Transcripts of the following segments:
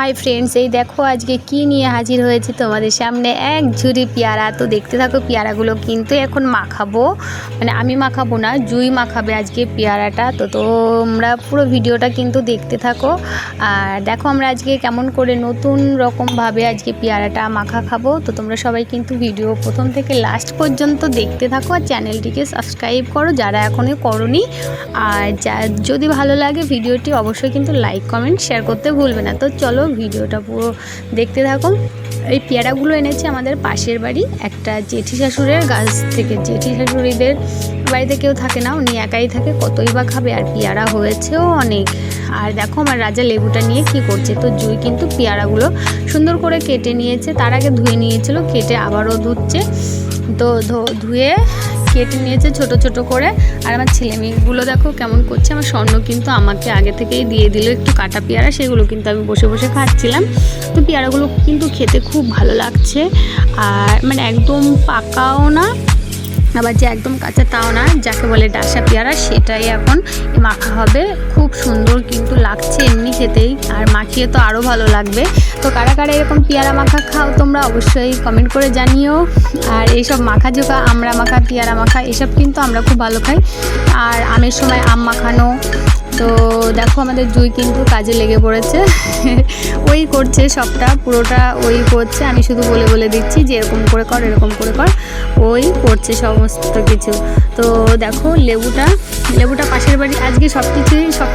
Hi friends এই দেখো আজকে কি নিয়ে হাজির হয়েছে তোমাদের সামনে এক ঝুড়ি পেয়ারা। তো দেখতে থাকো, পেয়ারাগুলো কিন্তু এখন মাখাবো, মানে আমি মাখাবো না, জুই মাখাবে আজকে পেয়ারাটা। তো তোমরা পুরো ভিডিওটা কিন্তু দেখতে থাকো। আর দেখো আমরা আজকে কেমন করে নতুন রকমভাবে আজকে পেয়ারাটা মাখা খাবো। তো তোমরা সবাই কিন্তু ভিডিও প্রথম থেকে লাস্ট পর্যন্ত দেখতে থাকো আর চ্যানেলটিকে সাবস্ক্রাইব করো যারা এখনও করোনি। আর যদি ভালো লাগে ভিডিওটি অবশ্যই কিন্তু লাইক কমেন্ট শেয়ার করতে ভুলবে না। তো চলো ভিডিওটা পুরো দেখতে থাকো। এই পেয়ারাগুলো এনেছে আমাদের পাশের বাড়ি একটা জেঠি শাশুড়ের গাছ থেকে। জেঠি শাশুড়িদের বাড়িতে কেউ থাকে না, উনি একাই থাকে, কতই বা খাবে। আর পেয়ারা হয়েছেও অনেক। আর দেখো আমার রাজা লেবুটা নিয়ে কি করছে। তো জুই কিন্তু পেয়ারাগুলো সুন্দর করে কেটে নিয়েছে, তার আগে ধুয়ে নিয়েছিল, কেটে আবারও ধুচ্ছে। তো ধুয়ে কেটে নিয়েছে ছোট ছোট করে। আর আমার ছেলে মেয়েগুলো দেখো কেমন করছে। আমার স্বর্ণ কিন্তু আমাকে আগে থেকেই দিয়ে দিল একটু কাটা পেয়ারা, সেগুলো কিন্তু আমি বসে বসে খাচ্ছিলাম। তো পেয়ারাগুলো কিন্তু খেতে খুব ভালো লাগছে। আর মানে একদম পাকাও না, আবার যে একদম কাঁচা তাও না, যাকে বলে ডাসা পেয়ারা, সেটাই এখন মাখা হবে। খুব সুন্দর কিন্তু লাগছে এমনি খেতেই, আর মাখিয়ে তো আরও ভালো লাগবে। তো কারা কারা এরকম পেয়ারা মাখা খাও তোমরা অবশ্যই কমেন্ট করে জানিও। আর এইসব মাখা জোখা, আমরা মাখা, পেয়ারা মাখা, এসব কিন্তু আমরা খুব ভালো খাই। আর আমের সময় আম মাখানো। তো দেখো আমাদের জুই কিন্তু কাজে লেগে পড়েছে, ওই করছে সবটা, পুরোটা ওই করছে। আমি শুধু বলে বলে দিচ্ছি যে এরকম করে কর, এরকম করে কর, ওই করছে সমস্ত কিছু। তো দেখো লেবুটা পাশের বাড়ি। আজকে সব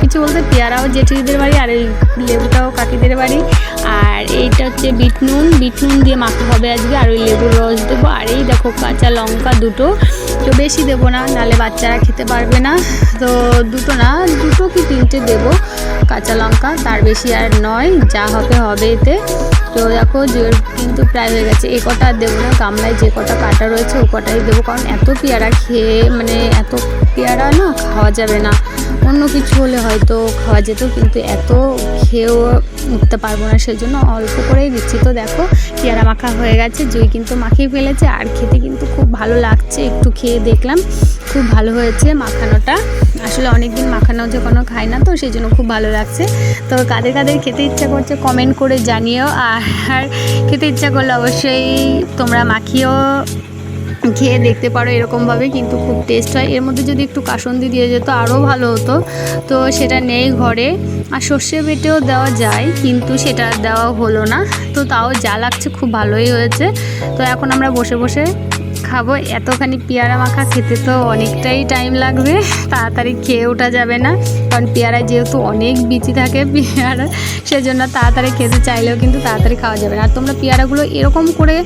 কিছু বলতে পেয়ারাও জেঠিদের বাড়ি, আর এই লেবুটাও কাকিদের বাড়ি। আর এইটা হচ্ছে বিট নুন দিয়ে মাখা হবে আজকে। আর ওই লেবুর রস দেবো। আর এই দেখো কাঁচা লঙ্কা দুটো, তো বেশি দেবো না, নাহলে বাচ্চারা খেতে পারবে না। তো দুটো কি তিনটে দেবো কাঁচা লঙ্কা, তার বেশি আর নয়, যা হবে এতে। তো দেখো কিন্তু প্রায় হয়ে গেছে। এ কটা দেবো না, গামলায় যে কটা কাটা রয়েছে ও কটাই দেবো, কারণ এত পেয়ারা খেয়ে মানে এত পেয়ারা না খাওয়া যাবে না। অন্য কিছু হলে হয়তো খাওয়া যেত, কিন্তু এত খেয়েও উঠতে পারবো না, সেজন্য অল্প করেই দিচ্ছি। তো দেখো পেয়ারা মাখা হয়ে গেছে, জুই কিন্তু মাখিয়ে ফেলেছে। আর খেতে কিন্তু খুব ভালো লাগছে, একটু খেয়ে দেখলাম, খুব ভালো হয়েছে মাখানোটা। আসলে অনেকদিন মাখানো যখন খাই না, তো সেই জন্য খুব ভালো লাগছে। তো কাদের কাদের খেতে ইচ্ছা করছে কমেন্ট করে জানিও। আর খেতে ইচ্ছা করলে অবশ্যই তোমরা মাখিয়েও খেয়ে দেখতে পারো এরকমভাবে, কিন্তু খুব টেস্ট হয়। এর মধ্যে যদি একটু কাসুন্দি দিয়ে যেত আরও ভালো হতো, তো সেটা নেই ঘরে। আর সর্ষে বেটেও দেওয়া যায়, কিন্তু সেটা দেওয়া হলো না। তো তাও যা লাগছে খুব ভালোই হয়েছে। তো এখন আমরা বসে বসে খাবো। এতখানি পেয়ারা মাখা খেতে তো অনেকটাই টাইম লাগবে, তাড়াতাড়ি খেয়ে ওঠা যাবে না, কারণ পেয়ারা যেহেতু অনেক বিচি থাকে পেয়ারা, সেজন্য তাড়াতাড়ি খেতে চাইলেও কিন্তু তাড়াতাড়ি খাওয়া যাবে না। আর তোমরা পেয়ারাগুলো এরকম করে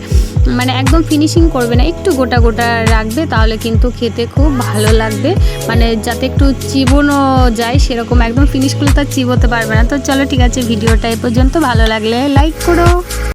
মানে একদম ফিনিশিং করবে না, একটু গোটা গোটা রাখবে, তাহলে কিন্তু খেতে খুব ভালো লাগবে। মানে যাতে একটু চিবোনো যায় সেরকম, একদম ফিনিশ করলে তো চিবোতে পারবে না। তো চলো ঠিক আছে, ভিডিওটা এ পর্যন্ত। ভালো লাগলে লাইক করো।